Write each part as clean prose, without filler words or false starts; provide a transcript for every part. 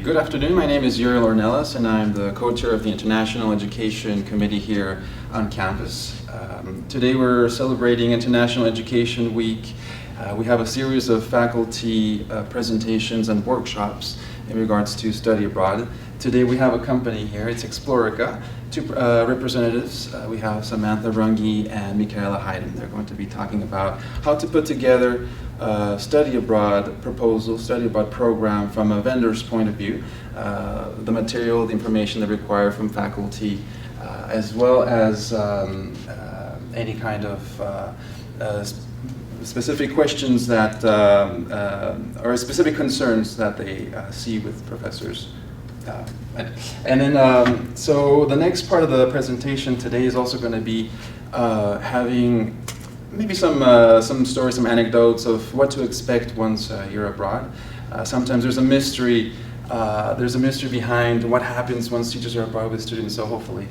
Good afternoon. My name is Uriel Ornelas, and I'm the co-chair of the International Education Committee here on campus. Today we're celebrating International Education Week. We have a series of faculty presentations and workshops in regards to study abroad. Today we have a company here, it's Explorica. Two representatives, we have Samantha Runge and Michaela Hayden. They're going to be talking about how to put together a study abroad proposal, study abroad program from a vendor's point of view, the material, the information they require from faculty, as well as any kind of specific questions that, or specific concerns that they see with professors. And then, so the next part of the presentation today is also going to be having maybe some stories, some anecdotes of what to expect once you're abroad. Sometimes there's a mystery. There's a mystery behind what happens once teachers are abroad with students. So hopefully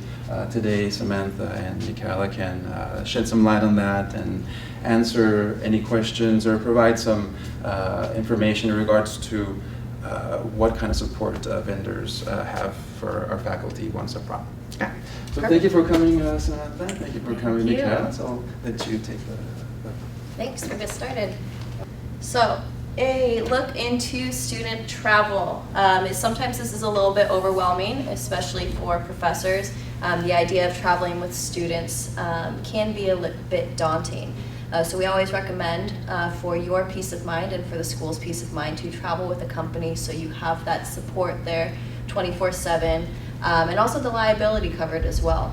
today Samantha and Michaela can shed some light on that and answer any questions or provide some information in regards to what kind of support vendors have for our faculty once abroad. Yeah. So thank you for coming, Samantha. Thank you for coming, Michaela. So I'll let you take the... Thanks, we'll get started. So, a look into student travel. Sometimes this is a little bit overwhelming, especially for professors. The idea of traveling with students can be a little bit daunting. So we always recommend for your peace of mind and for the school's peace of mind to travel with a company so you have that support there 24/7 and also the liability covered as well.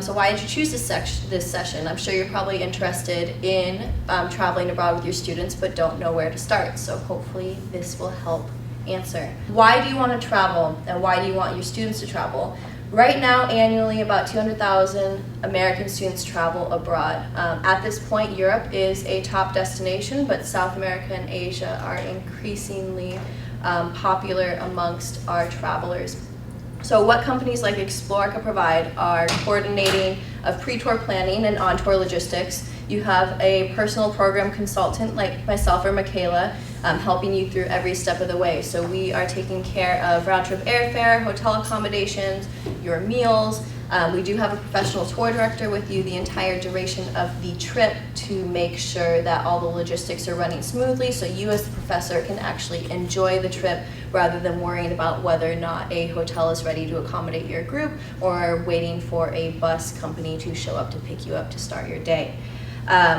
So why did you choose this session? I'm sure you're probably interested in traveling abroad with your students but don't know where to start. So hopefully this will help answer. Why do you want to travel and why do you want your students to travel? Right now, annually, about 200,000 American students travel abroad. At this point, Europe is a top destination, but South America and Asia are increasingly popular amongst our travelers. So what companies like Explorica provide are coordinating of pre-tour planning and on-tour logistics. You have a personal program consultant like myself or Michaela helping you through every step of the way. So we are taking care of round-trip airfare, hotel accommodations, your meals. We do have a professional tour director with you the entire duration of the trip to make sure that all the logistics are running smoothly so you as the professor can actually enjoy the trip rather than worrying about whether or not a hotel is ready to accommodate your group or waiting for a bus company to show up to pick you up to start your day.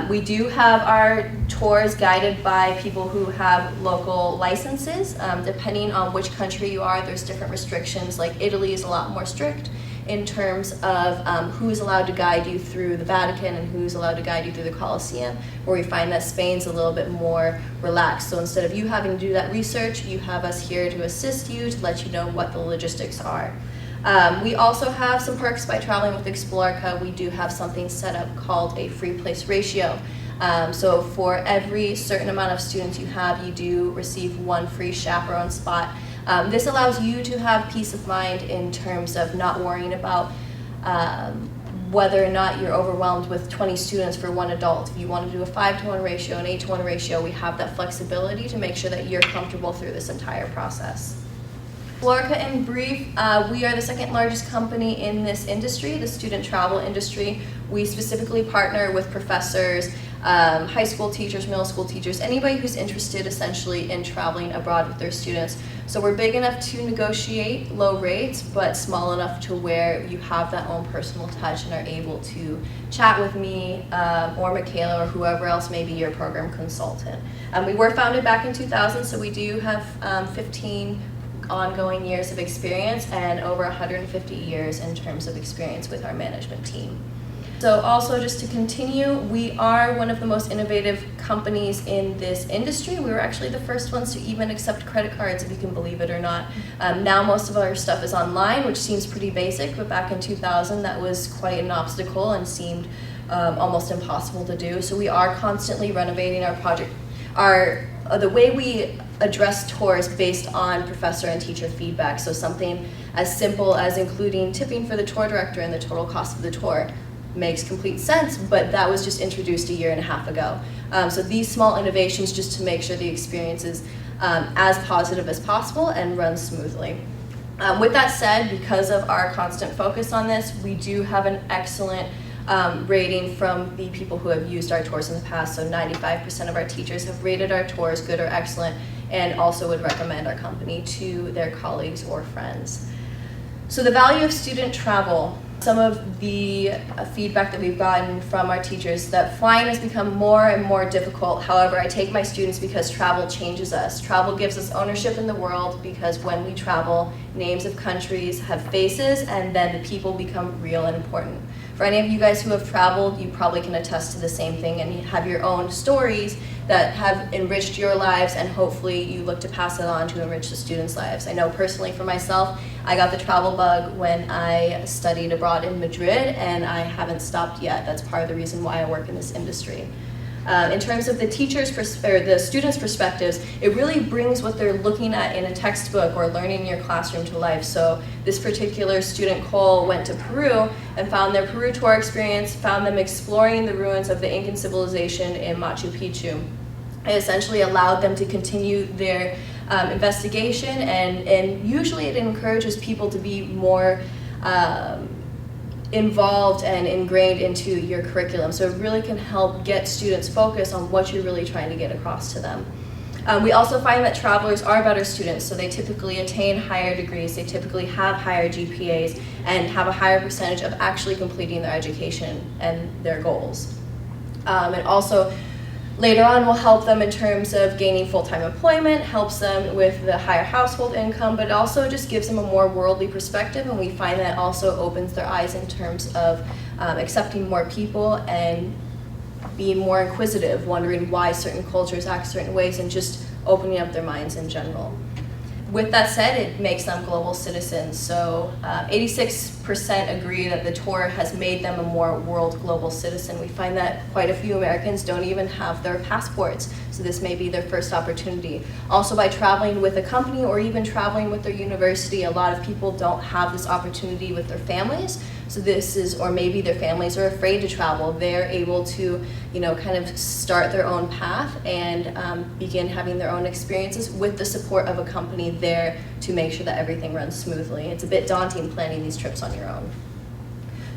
We do have our tours guided by people who have local licenses. Depending on which country you are, there's different restrictions. Like Italy is a lot more strict in terms of who's allowed to guide you through the Vatican and who's allowed to guide you through the Colosseum, where we find that Spain's a little bit more relaxed. So instead of you having to do that research, you have us here to assist you, to let you know what the logistics are. We also have some perks by traveling with Explorica. We do have something set up called a free place ratio. So for every certain amount of students you have, you do receive one free chaperone spot. This allows you to have peace of mind in terms of not worrying about whether or not you're overwhelmed with 20 students for one adult. If you want to do a 5-to-1 ratio, an 8-to-1 ratio, we have that flexibility to make sure that you're comfortable through this entire process. Explorica in brief, we are the second largest company in this industry, the student travel industry. We specifically partner with professors, high school teachers, middle school teachers, anybody who's interested essentially in traveling abroad with their students. So we're big enough to negotiate low rates, but small enough to where you have that own personal touch and are able to chat with me or Michaela or whoever else may be your program consultant. We were founded back in 2000, so we do have 15 ongoing years of experience and over 150 years in terms of experience with our management team. So also just to continue, we are one of the most innovative companies in this industry. We were actually the first ones to even accept credit cards, if you can believe it or not. Now most of our stuff is online, which seems pretty basic, but back in 2000 that was quite an obstacle and seemed almost impossible to do. So we are constantly renovating our project. The way we address tours based on professor and teacher feedback. So something as simple as including tipping for the tour director and the total cost of the tour makes complete sense, but that was just introduced a year and a half ago. So these small innovations just to make sure the experience is as positive as possible and run smoothly. With that said, because of our constant focus on this, we do have an excellent rating from the people who have used our tours in the past. So 95% of our teachers have rated our tours good or excellent, and also would recommend our company to their colleagues or friends. So the value of student travel. Some of the feedback that we've gotten from our teachers that flying has become more and more difficult. However, I take my students because travel changes us. Travel gives us ownership in the world, because when we travel, names of countries have faces, and then the people become real and important. For any of you guys who have traveled, you probably can attest to the same thing, and you have your own stories that have enriched your lives, and hopefully you look to pass it on to enrich the students' lives. I know personally for myself, I got the travel bug when I studied abroad in Madrid, and I haven't stopped yet. That's part of the reason why I work in this industry. In terms of the the students' perspectives, it really brings what they're looking at in a textbook or learning in your classroom to life. So this particular student, Cole, went to Peru and found their Peru tour experience, found them exploring the ruins of the Incan civilization in Machu Picchu. It essentially allowed them to continue their investigation, and usually it encourages people to be more involved and ingrained into your curriculum. So it really can help get students focused on what you're really trying to get across to them. We also find that travelers are better students, so they typically attain higher degrees, they typically have higher GPAs, and have a higher percentage of actually completing their education and their goals. And also, later on, will help them in terms of gaining full-time employment, helps them with the higher household income, but also just gives them a more worldly perspective, and we find that also opens their eyes in terms of accepting more people and being more inquisitive, wondering why certain cultures act certain ways, and just opening up their minds in general. With that said, it makes them global citizens. So 86% agree that the tour has made them a more world global citizen. We find that quite a few Americans don't even have their passports, so this may be their first opportunity. Also, by traveling with a company or even traveling with their university, a lot of people don't have this opportunity with their families. So this is, or maybe their families are afraid to travel. They're able to, kind of start their own path and begin having their own experiences with the support of a company there to make sure that everything runs smoothly. It's a bit daunting planning these trips on your own.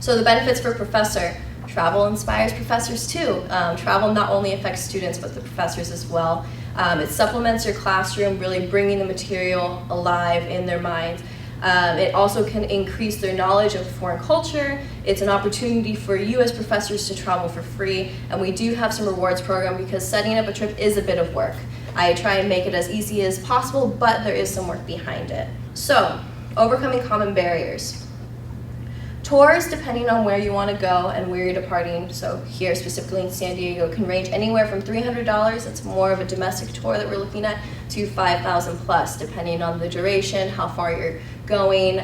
So the benefits for professor. Travel inspires professors too. Travel not only affects students, but the professors as well. It supplements your classroom, really bringing the material alive in their minds. It also can increase their knowledge of foreign culture. It's an opportunity for you as professors to travel for free, and we do have some rewards program because setting up a trip is a bit of work. I try and make it as easy as possible, but there is some work behind it. So, overcoming common barriers. Tours, depending on where you want to go and where you're departing, so here specifically in San Diego, can range anywhere from $300, that's more of a domestic tour that we're looking at, to $5,000 plus, depending on the duration, how far you're going,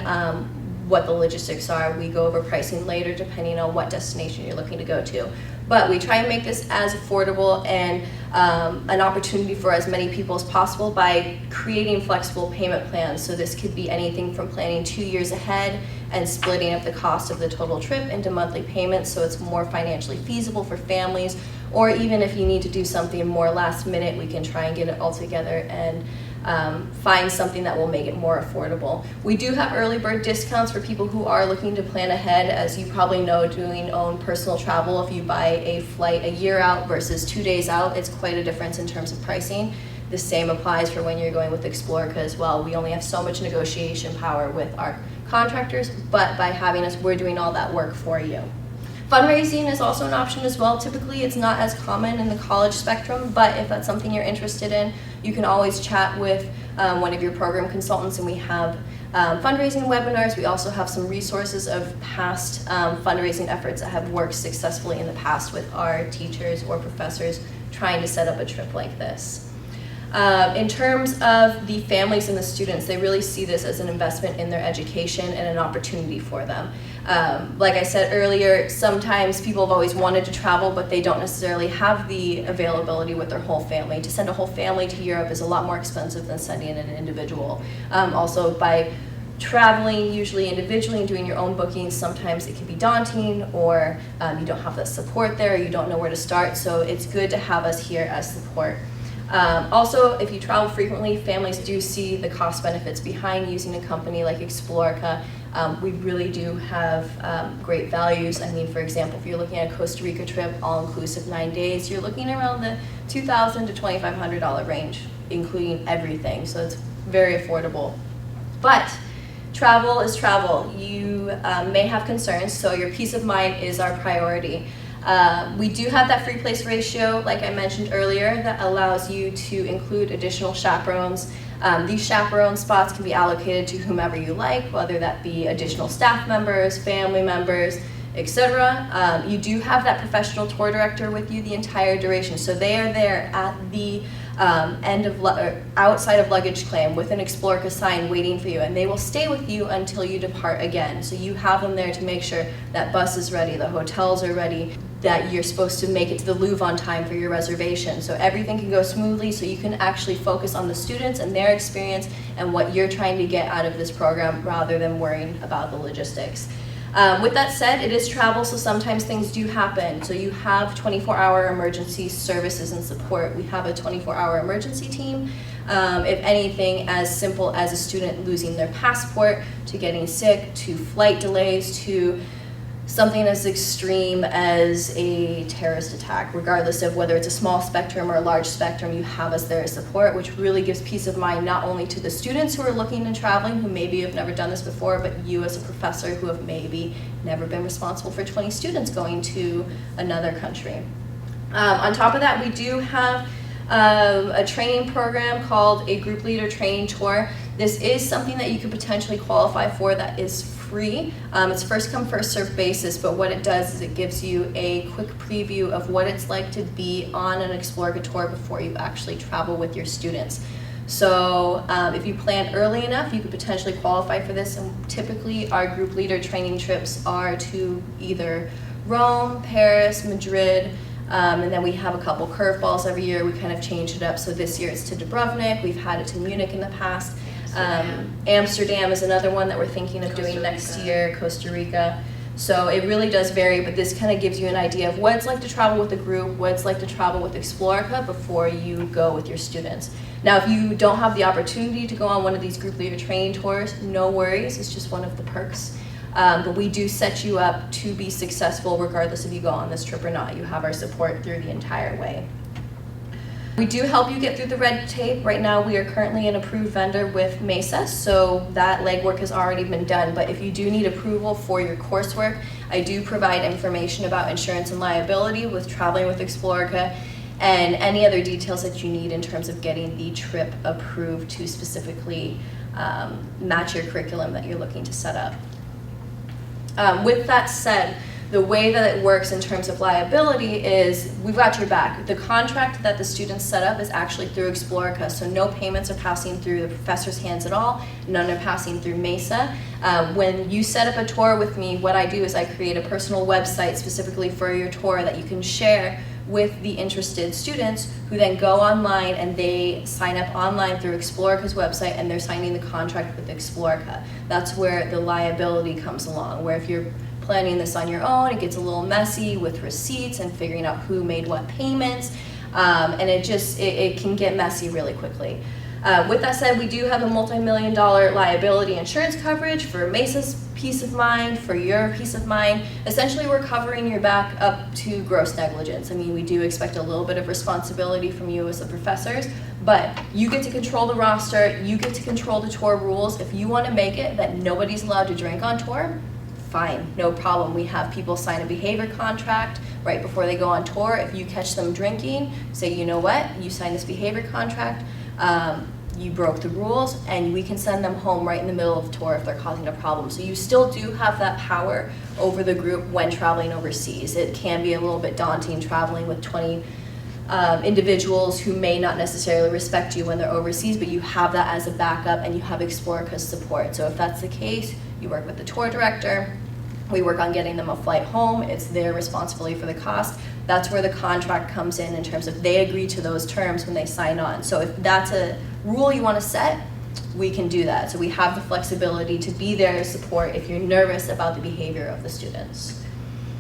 what the logistics are. We go over pricing later depending on what destination you're looking to go to. But we try and make this as affordable and an opportunity for as many people as possible by creating flexible payment plans. So this could be anything from planning 2 years ahead and splitting up the cost of the total trip into monthly payments so it's more financially feasible for families, or even if you need to do something more last minute, we can try and get it all together and find something that will make it more affordable. We do have early bird discounts for people who are looking to plan ahead. As you probably know, doing own personal travel, if you buy a flight a year out versus 2 days out, it's quite a difference in terms of pricing. The same applies for when you're going with Explorica as well. We only have so much negotiation power with our contractors, but by having us, we're doing all that work for you. Fundraising is also an option as well. Typically, it's not as common in the college spectrum, but if that's something you're interested in, you can always chat with one of your program consultants, and we have fundraising webinars. We also have some resources of past fundraising efforts that have worked successfully in the past with our teachers or professors trying to set up a trip like this. In terms of the families and the students, they really see this as an investment in their education and an opportunity for them. Like I said earlier, sometimes people have always wanted to travel, but they don't necessarily have the availability with their whole family. To send a whole family to Europe is a lot more expensive than sending an individual. Also, by traveling usually individually and doing your own bookings, sometimes it can be daunting, or you don't have the support there, you don't know where to start, so it's good to have us here as support. Also, if you travel frequently, families do see the cost benefits behind using a company like Explorica. We really do have great values. I mean, for example, if you're looking at a Costa Rica trip, all-inclusive 9 days, you're looking around the $2,000 to $2,500 range, including everything. So it's very affordable. But travel is travel. You may have concerns, so your peace of mind is our priority. We do have that free place ratio, like I mentioned earlier, that allows you to include additional chaperones. These chaperone spots can be allocated to whomever you like, whether that be additional staff members, family members, etc. You do have that professional tour director with you the entire duration, so they are there at the outside of luggage claim with an Explorica sign waiting for you, and they will stay with you until you depart again. So you have them there to make sure that bus is ready, the hotels are ready, that you're supposed to make it to the Louvre on time for your reservation. So everything can go smoothly, so you can actually focus on the students and their experience and what you're trying to get out of this program rather than worrying about the logistics. With that said, it is travel, so sometimes things do happen. So you have 24-hour emergency services and support. We have a 24-hour emergency team. If anything as simple as a student losing their passport, to getting sick, to flight delays, to something as extreme as a terrorist attack, regardless of whether it's a small spectrum or a large spectrum, you have us there to support, which really gives peace of mind not only to the students who are looking and traveling, who maybe have never done this before, but you as a professor who have maybe never been responsible for 20 students going to another country. On top of that, we do have a training program called a group leader training tour. This is something that you could potentially qualify for that is free. It's first come, first served basis, but what it does is it gives you a quick preview of what it's like to be on an Explorica tour before you actually travel with your students. So if you plan early enough, you could potentially qualify for this, and typically our group leader training trips are to either Rome, Paris, Madrid, and then we have a couple curveballs every year. We kind of change it up. So this year it's to Dubrovnik. We've had it to Munich in the past. Amsterdam is another one that we're thinking of doing next year, Costa Rica. So it really does vary, but this kind of gives you an idea of what it's like to travel with a group, what it's like to travel with Explorica before you go with your students. Now, if you don't have the opportunity to go on one of these group leader training tours, no worries, it's just one of the perks. But we do set you up to be successful regardless if you go on this trip or not. You have our support through the entire way. We do help you get through the red tape. Right now we are currently an approved vendor with Mesa, so that legwork has already been done. But if you do need approval for your coursework, I do provide information about insurance and liability with traveling with Explorica and any other details that you need in terms of getting the trip approved to specifically match your curriculum that you're looking to set up. With that said, the way that it works in terms of liability is we've got your back. The contract that the students set up is actually through Explorica, so no payments are passing through the professor's hands at all. None are passing through Mesa. When you set up a tour with me, what I do is I create a personal website specifically for your tour that you can share with the interested students, who then go online and they sign up online through Explorica's website, and they're signing the contract with Explorica. That's where the liability comes along, where if you're planning this on your own, it gets a little messy with receipts and figuring out who made what payments, and it can get messy really quickly. With that said, we do have a multi-million-dollar liability insurance coverage for Mesa's peace of mind, for your peace of mind. Essentially, we're covering your back up to gross negligence. I mean, we do expect a little bit of responsibility from you as the professors, but you get to control the roster, you get to control the tour rules. If you want to make it that nobody's allowed to drink on tour, fine, no problem. We have people sign a behavior contract right before they go on tour. If you catch them drinking, say, you know what, you signed this behavior contract, you broke the rules, and we can send them home right in the middle of the tour if they're causing a problem. So you still do have that power over the group when traveling overseas. It can be a little bit daunting traveling with 20 individuals who may not necessarily respect you when they're overseas, but you have that as a backup, and you have Explorica's support. So if that's the case, you work with the tour director, we work on getting them a flight home, it's their responsibility for the cost. That's where the contract comes in terms of they agree to those terms when they sign on. So if that's a rule you want to set, we can do that. So we have the flexibility to be there to support if you're nervous about the behavior of the students.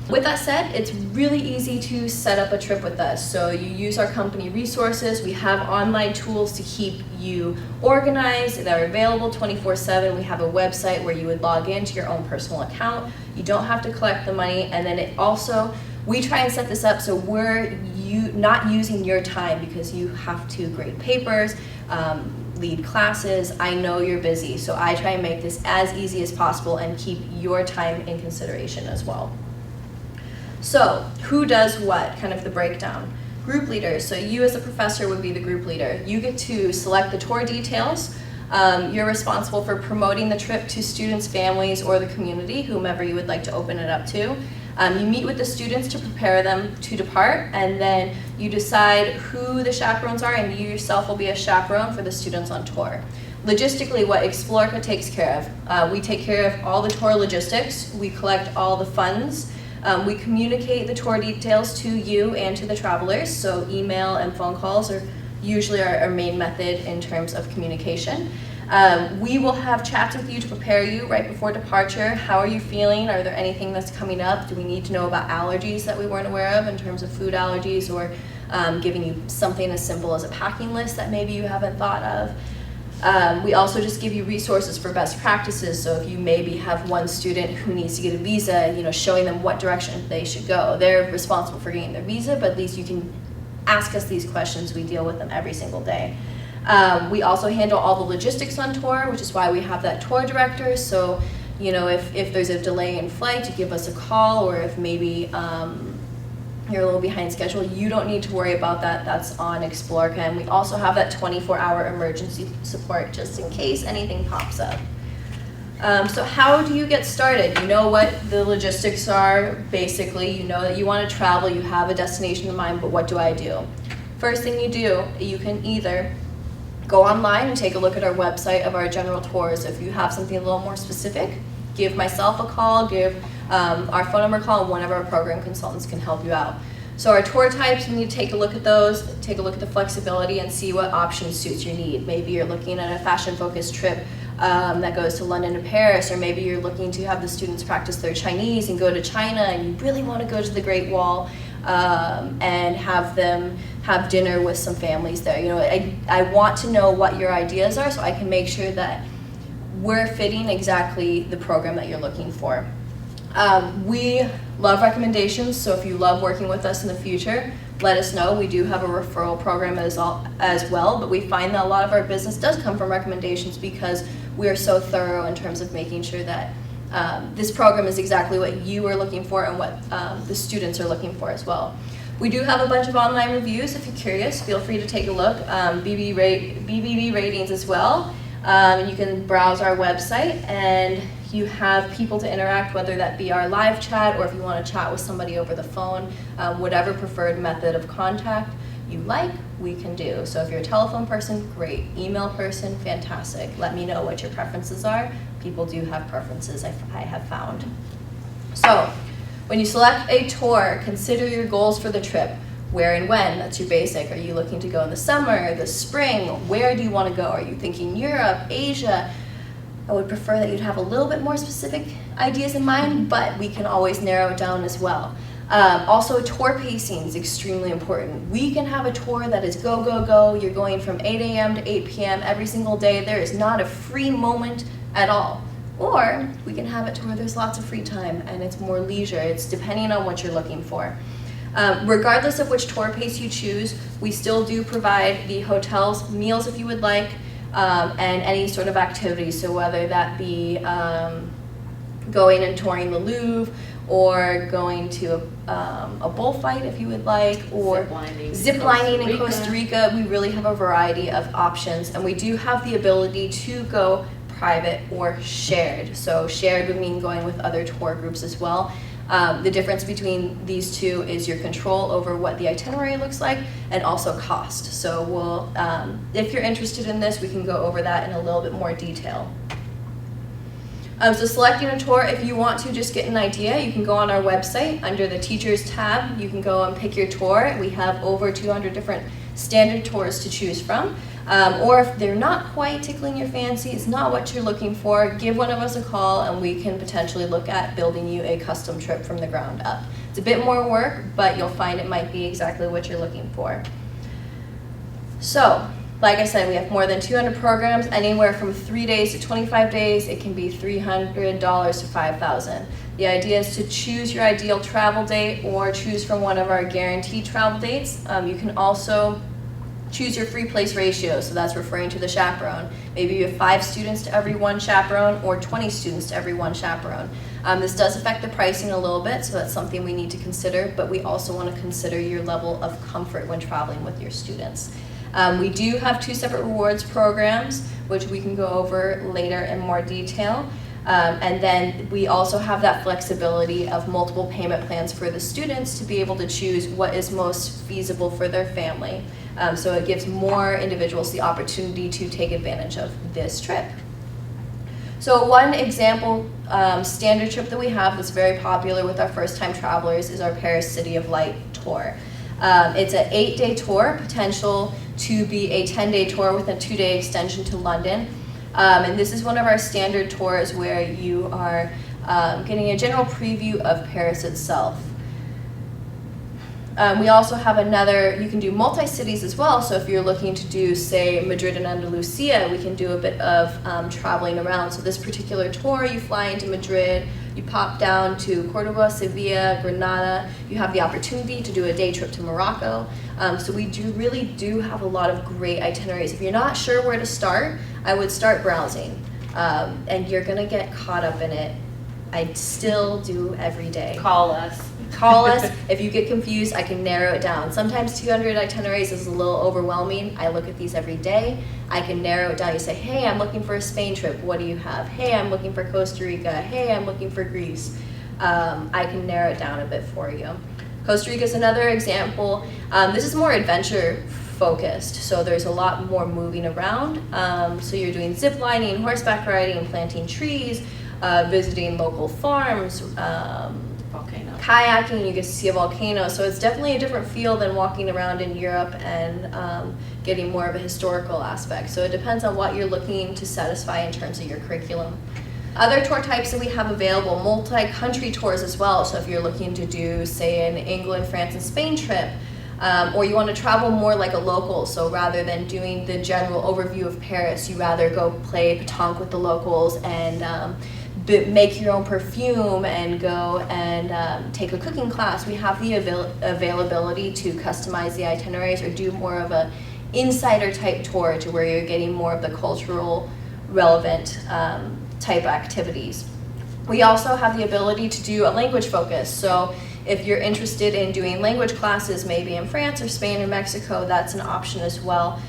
With that said, it's really easy to set up a trip with us. So you use our company resources. We have online tools to keep you organized that are available 24/7. We have a website where you would log into your own personal account. You don't have to collect the money. And then we try and set this up so we're not using your time because you have to grade papers, lead classes. I know you're busy, so I try and make this as easy as possible and keep your time in consideration as well. So who does what, kind of the breakdown. Group leaders, so you as a professor would be the group leader. You get to select the tour details. You're responsible for promoting the trip to students, families, or the community, whomever you would like to open it up to. You meet with the students to prepare them to depart, and then you decide who the chaperones are, and you yourself will be a chaperone for the students on tour. Logistically, what Explorica takes care of, we take care of all the tour logistics, we collect all the funds, we communicate the tour details to you and to the travelers, so email and phone calls are usually our main method in terms of communication. We will have chats with you to prepare you right before departure. How are you feeling? Are there anything that's coming up? Do we need to know about allergies that we weren't aware of in terms of food allergies, or giving you something as simple as a packing list that maybe you haven't thought of? We also just give you resources for best practices. So if you maybe have one student who needs to get a visa, showing them what direction they should go. They're responsible for getting their visa, but at least you can ask us these questions. We deal with them every single day. We also handle all the logistics on tour, which is why we have that tour director. So, if there's a delay in flight, you give us a call, or if maybe you're a little behind schedule, you don't need to worry about that. That's on Explorica. And we also have that 24-hour emergency support just in case anything pops up. So how do you get started? You know what the logistics are, basically. You know that you want to travel, you have a destination in mind, but what do I do? First thing you do, you can either go online and take a look at our website of our general tours. If you have something a little more specific, give myself a call, give our phone number a call, and one of our program consultants can help you out. So our tour types, you need to take a look at those, take a look at the flexibility and see what option suits your need. Maybe you're looking at a fashion-focused trip that goes to London and Paris, or maybe you're looking to have the students practice their Chinese and go to China, and you really want to go to the Great Wall and have them have dinner with some families there. I want to know what your ideas are so I can make sure that we're fitting exactly the program that you're looking for. We love recommendations, so if you love working with us in the future, let us know. We do have a referral program as well, but we find that a lot of our business does come from recommendations because we are so thorough in terms of making sure that this program is exactly what you are looking for and what the students are looking for as well. We do have a bunch of online reviews. If you're curious, feel free to take a look. BBB ratings as well. You can browse our website, and you have people to interact, whether that be our live chat or if you want to chat with somebody over the phone, whatever preferred method of contact you like, we can do. So if you're a telephone person, great. Email person, fantastic. Let me know what your preferences are. People do have preferences, I have found. So when you select a tour, consider your goals for the trip. Where and when, that's your basic. Are you looking to go in the summer, the spring? Where do you want to go? Are you thinking Europe, Asia? I would prefer that you'd have a little bit more specific ideas in mind, but we can always narrow it down as well. Also, tour pacing is extremely important. We can have a tour that is go, go, go. You're going from 8 a.m. to 8 p.m. every single day. There is not a free moment at all. Or we can have it to where there's lots of free time and it's more leisure. It's depending on what you're looking for. Regardless of which tour pace you choose, we still do provide the hotels, meals if you would like, and any sort of activities. So whether that be going and touring the Louvre, or going to a bullfight if you would like, or zip lining in Costa Rica. We really have a variety of options, and we do have the ability to go private or shared. So shared would mean going with other tour groups as well. The difference between these two is your control over what the itinerary looks like and also cost. So we'll, if you're interested in this, we can go over that in a little bit more detail. So selecting a tour, if you want to just get an idea, you can go on our website under the Teachers tab. You can go and pick your tour. We have over 200 different standard tours to choose from. Or if they're not quite tickling your fancy, it's not what you're looking for, give one of us a call and we can potentially look at building you a custom trip from the ground up. It's a bit more work, but you'll find it might be exactly what you're looking for. So, like I said, we have more than 200 programs, anywhere from 3 days to 25 days. It can be $300 to $5,000. The idea is to choose your ideal travel date or choose from one of our guaranteed travel dates. You can also choose your free place ratio, so that's referring to the chaperone. Maybe you have 5 students to every 1 chaperone or 20 students to every 1 chaperone. This does affect the pricing a little bit, so that's something we need to consider, but we also want to consider your level of comfort when traveling with your students. We do have 2 separate rewards programs, which we can go over later in more detail. And then we also have that flexibility of multiple payment plans for the students to be able to choose what is most feasible for their family. So it gives more individuals the opportunity to take advantage of this trip. So one example standard trip that we have that's very popular with our first-time travelers is our Paris City of Light tour. It's an 8-day tour, potential to be a 10-day tour with a 2-day extension to London. And this is one of our standard tours where you are getting a general preview of Paris itself. We also have another, you can do multi-cities as well, so if you're looking to do, say, Madrid and Andalusia, we can do a bit of traveling around. So this particular tour, you fly into Madrid, you pop down to Cordoba, Sevilla, Granada, you have the opportunity to do a day trip to Morocco. So we really do have a lot of great itineraries. If you're not sure where to start, I would start browsing, and you're gonna get caught up in it. I still do every day. Call us. Call us. If you get confused, I can narrow it down. Sometimes 200 itineraries is a little overwhelming. I look at these every day. I can narrow it down. You say, hey, I'm looking for a Spain trip. What do you have? Hey, I'm looking for Costa Rica. Hey, I'm looking for Greece. I can narrow it down a bit for you. Costa Rica is another example. This is more adventure focused, so there's a lot more moving around. So you're doing zip lining, horseback riding, planting trees, visiting local farms, Volcano. kayaking, you get to see a volcano, so it's definitely a different feel than walking around in Europe and getting more of a historical aspect. So it depends on what you're looking to satisfy in terms of your curriculum. Other tour types that we have available, multi-country tours as well. So if you're looking to do, say, an England, France, and Spain trip, or you want to travel more like a local, so rather than doing the general overview of Paris, you rather go play pétanque with the locals and make your own perfume and go and take a cooking class. We have the availability to customize the itineraries or do more of a insider type tour to where you're getting more of the cultural relevant type activities. We also have the ability to do a language focus. So if you're interested in doing language classes, maybe in France or Spain or Mexico, that's an option as well.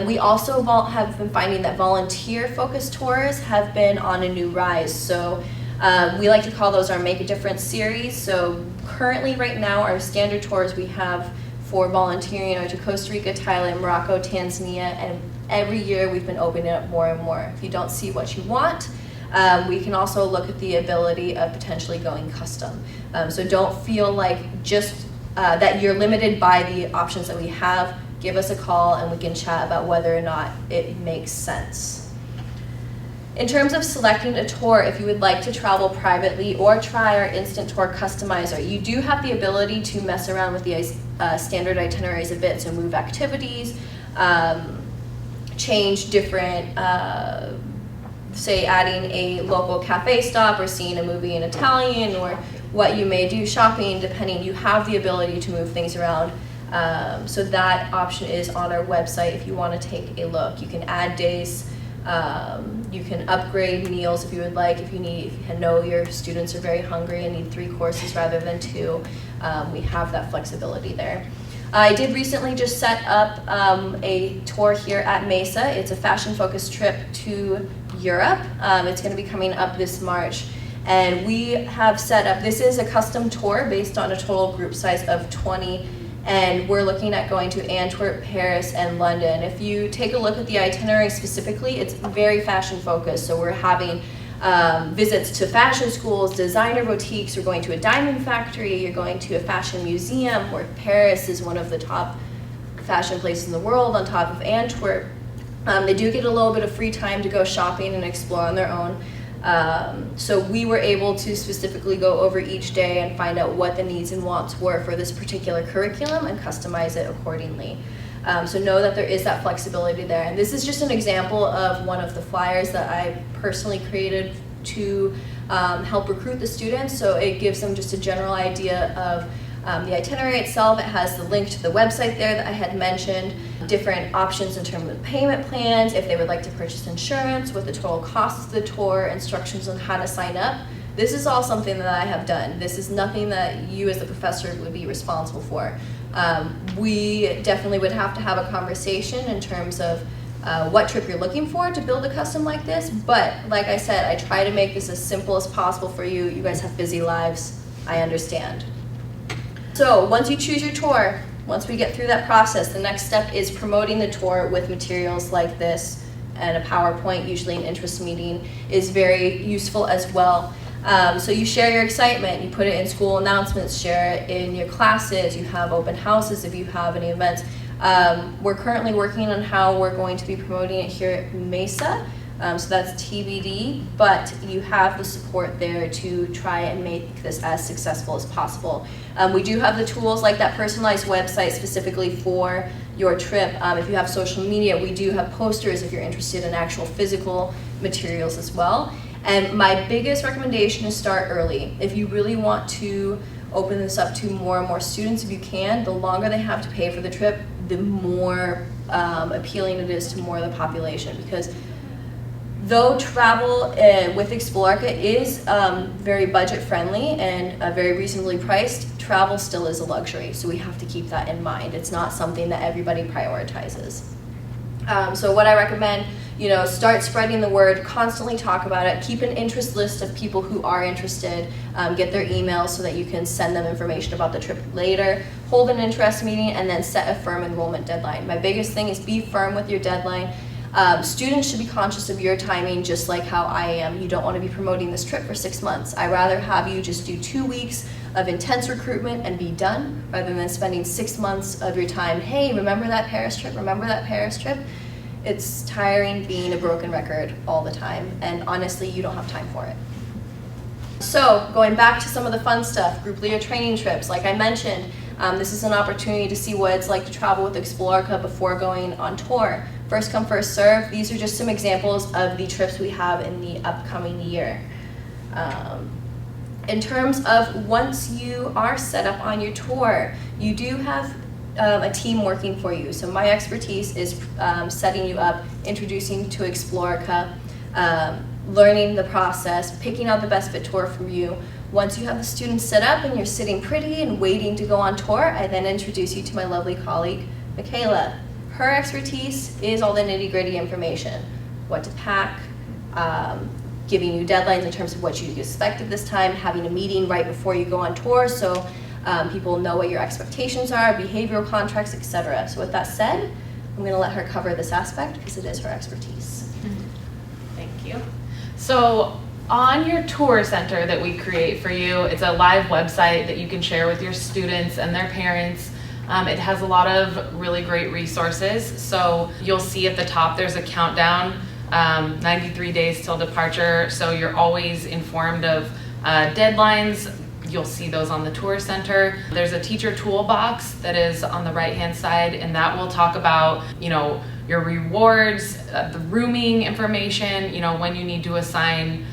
We also have been finding that volunteer-focused tours have been on a new rise. So we like to call those our Make a Difference series. So currently, right now, our standard tours we have for volunteering are to Costa Rica, Thailand, Morocco, Tanzania, and every year we've been opening it up more and more. If you don't see what you want, we can also look at the ability of potentially going custom. So don't feel like just that you're limited by the options that we have. Give us a call and we can chat about whether or not it makes sense. In terms of selecting a tour, if you would like to travel privately or try our instant tour customizer, you do have the ability to mess around with the standard itineraries a bit, so move activities, change different, say adding a local cafe stop or seeing a movie in Italian, or what you may do shopping, depending. You have the ability to move things around. So that option is on our website if you want to take a look. You can add days, you can upgrade meals if you would like, if you know your students are very hungry and need 3 courses rather than 2. We have that flexibility there. I did recently just set up a tour here at Mesa. It's a fashion-focused trip to Europe. It's going to be coming up this March. And we have set up, this is a custom tour based on a total group size of 20, and we're looking at going to Antwerp, Paris, and London. If you take a look at the itinerary specifically, it's very fashion-focused. So we're having visits to fashion schools, designer boutiques, you're going to a diamond factory, you're going to a fashion museum, where Paris is one of the top fashion places in the world on top of Antwerp. They do get a little bit of free time to go shopping and explore on their own. So we were able to specifically go over each day and find out what the needs and wants were for this particular curriculum and customize it accordingly. So know that there is that flexibility there. And this is just an example of one of the flyers that I personally created to help recruit the students. So it gives them just a general idea of the itinerary itself. It has the link to the website there that I had mentioned, different options in terms of payment plans, if they would like to purchase insurance, what the total cost of the tour, instructions on how to sign up. This is all something that I have done. This is nothing that you as the professor would be responsible for. We definitely would have to have a conversation in terms of what trip you're looking for to build a custom like this, but like I said, I try to make this as simple as possible for you. You guys have busy lives, I understand. So once you choose your tour, once we get through that process, the next step is promoting the tour with materials like this, and a PowerPoint, usually an interest meeting, is very useful as well. So you share your excitement, you put it in school announcements, share it in your classes, you have open houses if you have any events. We're currently working on how we're going to be promoting it here at Mesa, so that's TBD, but you have the support there to try and make this as successful as possible. We do have the tools like that personalized website specifically for your trip. If you have social media, we do have posters if you're interested in actual physical materials as well. And my biggest recommendation is start early. If you really want to open this up to more and more students, if you can, the longer they have to pay for the trip, the more appealing it is to more of the population. Because though travel with Explorica is very budget friendly and very reasonably priced, travel still is a luxury. So we have to keep that in mind. It's not something that everybody prioritizes. So what I recommend, start spreading the word, constantly talk about it, keep an interest list of people who are interested, get their emails so that you can send them information about the trip later, hold an interest meeting, and then set a firm enrollment deadline. My biggest thing is be firm with your deadline. Students should be conscious of your timing just like how I am. You don't want to be promoting this trip for 6 months. I'd rather have you just do 2 weeks of intense recruitment and be done rather than spending 6 months of your time, hey, remember that Paris trip, remember that Paris trip? It's tiring being a broken record all the time, and honestly, you don't have time for it. So, going back to some of the fun stuff, group leader training trips, like I mentioned, this is an opportunity to see what it's like to travel with Explorica before going on tour. First come, first serve. These are just some examples of the trips we have in the upcoming year. In terms of once you are set up on your tour, you do have a team working for you. So my expertise is setting you up, introducing you to Explorica, learning the process, picking out the best fit tour for you. Once you have the students set up and you're sitting pretty and waiting to go on tour, I then introduce you to my lovely colleague, Michaela. Her expertise is all the nitty-gritty information, what to pack, giving you deadlines in terms of what you expect at this time, having a meeting right before you go on tour so people know what your expectations are, behavioral contracts, etc. So with that said, I'm going to let her cover this aspect because it is her expertise. Thank you. So on your tour center that we create for you, it's a live website that you can share with your students and their parents. It has a lot of really great resources. So you'll see at the top there's a countdown, 93 days till departure. So you're always informed of deadlines. You'll see those on the tour center. There's a teacher toolbox that is on the right-hand side, and that will talk about, your rewards, the rooming information, when you need to assign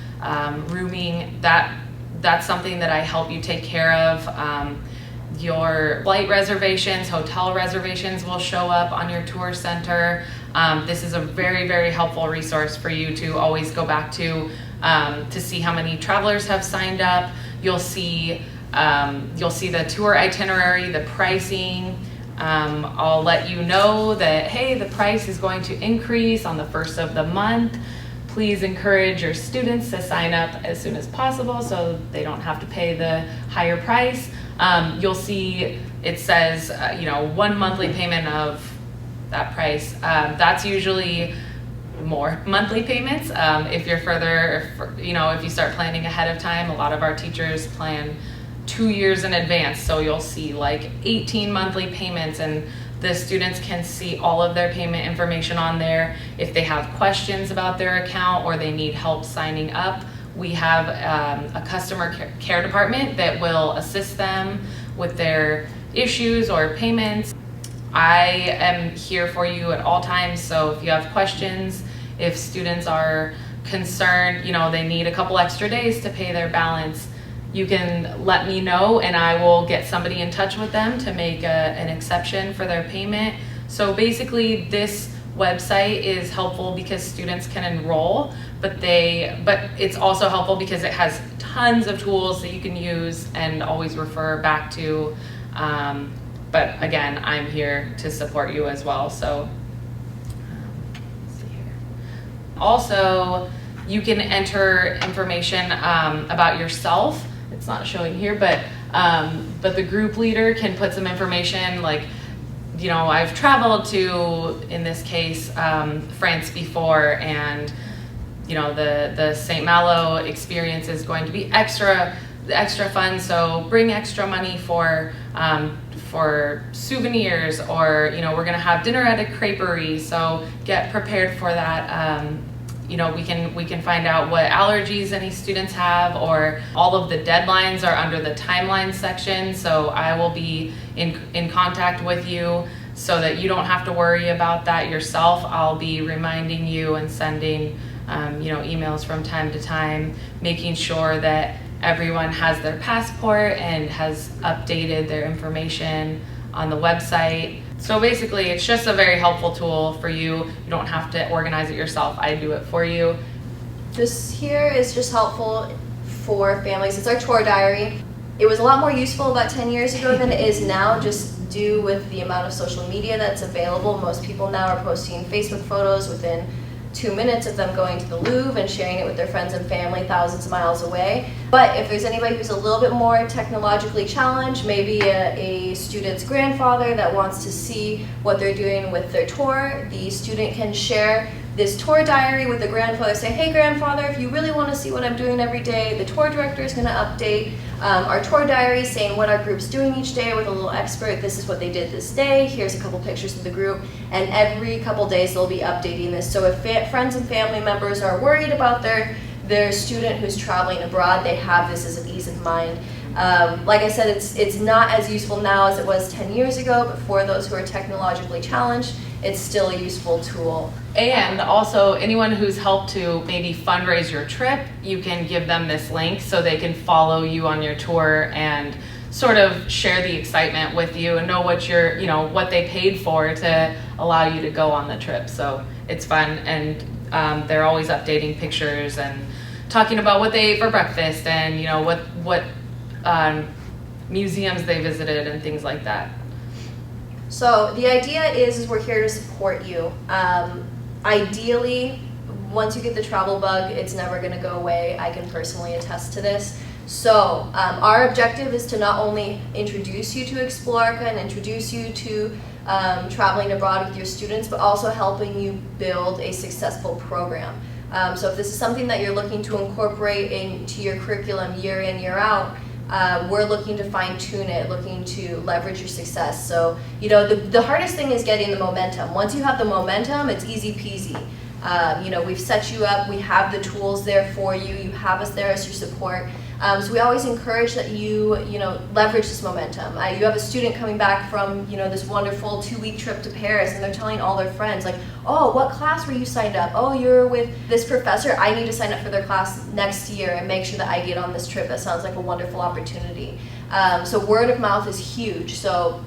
rooming. That's something that I help you take care of. Your flight reservations, hotel reservations will show up on your tour center. This is a very, very helpful resource for you to always go back to see how many travelers have signed up. You'll see the tour itinerary, the pricing. I'll let you know that, hey, the price is going to increase on the first of the month. Please encourage your students to sign up as soon as possible so they don't have to pay the higher price. You'll see it says, 1 monthly payment of that price. That's usually more monthly payments. If you're if you start planning ahead of time, a lot of our teachers plan 2 years in advance. So you'll see like 18 monthly payments, and The students can see all of their payment information on there. If they have questions about their account or they need help signing up, we have a customer care department that will assist them with their issues or payments. I am here for you at all times, so if you have questions, if students are concerned, you know, they need a couple extra days to pay their balance, you can let me know and I will get somebody in touch with them to make an exception for their payment. So basically this website is helpful because students can enroll, but it's also helpful because it has tons of tools that you can use and always refer back to. But again, I'm here to support you as well. So let's see here. Also, you can enter information about yourself. It's not showing here, but the group leader can put some information like, you know, I've traveled to, in this case, France before, and you know, the St. Malo experience is going to be extra fun, so bring extra money for souvenirs, or you know, we're gonna have dinner at a creperie, so get prepared for that. You know, we can find out what allergies any students have, or all of the deadlines are under the timeline section, so I will be in contact with you so that you don't have to worry about that yourself. I'll be reminding you and sending you know, emails from time to time, making sure that everyone has their passport and has updated their information on the website. So basically, it's just a very helpful tool for you. You don't have to organize it yourself. I do it for you. This here is just helpful for families. It's our tour diary. It was a lot more useful about 10 years ago than it is now, just due with the amount of social media that's available. Most people now are posting Facebook photos within 2 minutes of them going to the Louvre and sharing it with their friends and family thousands of miles away. But if there's anybody who's a little bit more technologically challenged, maybe a student's grandfather that wants to see what they're doing with their tour, the student can share this tour diary with the grandfather. Say, hey grandfather, if you really want to see what I'm doing every day, the tour director is going to update our tour diary saying what our group's doing each day with a little expert. This is what they did this day. Here's a couple pictures of the group. And every couple days they'll be updating this. So if friends and family members are worried about their student who's traveling abroad, they have this as an ease of mind. Like I said, it's not as useful now as it was 10 years ago, but for those who are technologically challenged, it's still a useful tool. And also, anyone who's helped to maybe fundraise your trip, you can give them this link so they can follow you on your tour and sort of share the excitement with you and know what you know, what they paid for to allow you to go on the trip. So it's fun, and they're always updating pictures and talking about what they ate for breakfast and you know what museums they visited and things like that. So the idea is we're here to support you. Ideally, once you get the travel bug, it's never going to go away. I can personally attest to this. So our objective is to not only introduce you to Explorica and introduce you to traveling abroad with your students, but also helping you build a successful program. So if this is something that you're looking to incorporate into your curriculum year in, year out, we're looking to fine-tune it, looking to leverage your success. So, you know, the hardest thing is getting the momentum. Once you have the momentum, it's easy peasy. You know, we've set you up, we have the tools there for you, you have us there as your support. So we always encourage that you know, leverage this momentum. You have a student coming back from, you know, this wonderful 2-week trip to Paris, and they're telling all their friends, like, oh, what class were you signed up? Oh, you're with this professor. I need to sign up for their class next year and make sure that I get on this trip. That sounds like a wonderful opportunity. So word of mouth is huge. So,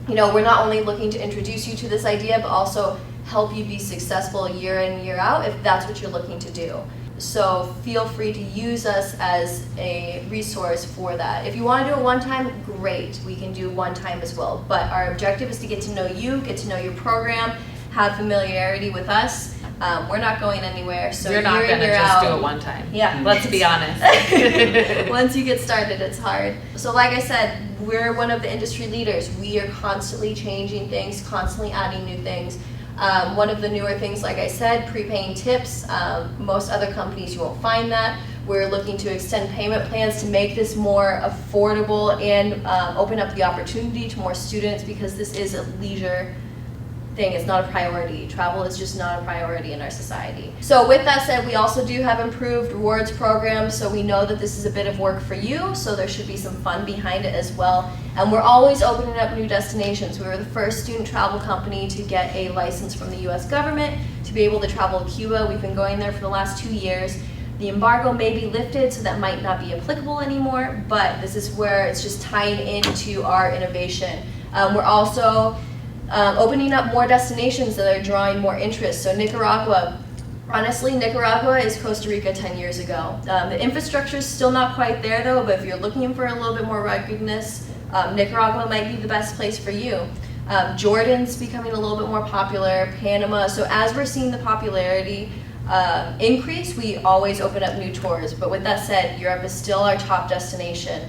you know, we're not only looking to introduce you to this idea, but also help you be successful year in, year out if that's what you're looking to do. So feel free to use us as a resource for that. If you want to do it one time, great. We can do one time as well. But our objective is to get to know you, get to know your program, have familiarity with us. We're not going anywhere. So you're not going to just do it one time. Yeah. Let's be honest. Once you get started, it's hard. So like I said, we're one of the industry leaders. We are constantly changing things, constantly adding new things. One of the newer things, like I said, prepaying tips. Most other companies you won't find that. We're looking to extend payment plans to make this more affordable and open up the opportunity to more students, because this is a leisure thing. It's not a priority. Travel is just not a priority in our society. So with that said, we also do have improved rewards programs, so we know that this is a bit of work for you, so there should be some fun behind it as well. And we're always opening up new destinations. We were the first student travel company to get a license from the US government to be able to travel to Cuba. We've been going there for the last 2 years. The embargo may be lifted, so that might not be applicable anymore, but this is where it's just tying into our innovation. We're also opening up more destinations that are drawing more interest. So Nicaragua, honestly, Nicaragua is Costa Rica 10 years ago. The infrastructure is still not quite there though, but if you're looking for a little bit more ruggedness, Nicaragua might be the best place for you. Jordan's becoming a little bit more popular, Panama. So as we're seeing the popularity increase, we always open up new tours. But with that said, Europe is still our top destination.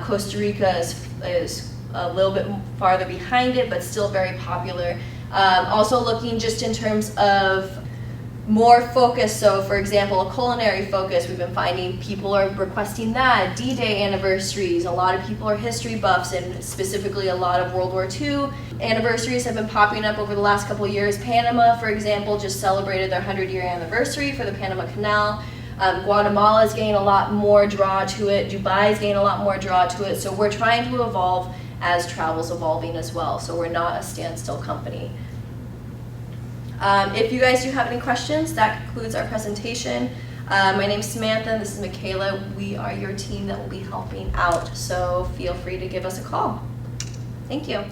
Costa Rica is a little bit farther behind it, but still very popular. Also looking just in terms of more focus, so for example, a culinary focus, we've been finding people are requesting that, D-Day anniversaries, a lot of people are history buffs, and specifically a lot of World War II anniversaries have been popping up over the last couple of years. Panama, for example, just celebrated their 100-year anniversary for the Panama Canal. Guatemala is getting a lot more draw to it, Dubai is getting a lot more draw to it, so we're trying to evolve as travel's evolving as well, so we're not a standstill company. If you guys do have any questions, that concludes our presentation. My name is Samantha, and this is Michaela. We are your team that will be helping out, so feel free to give us a call. Thank you.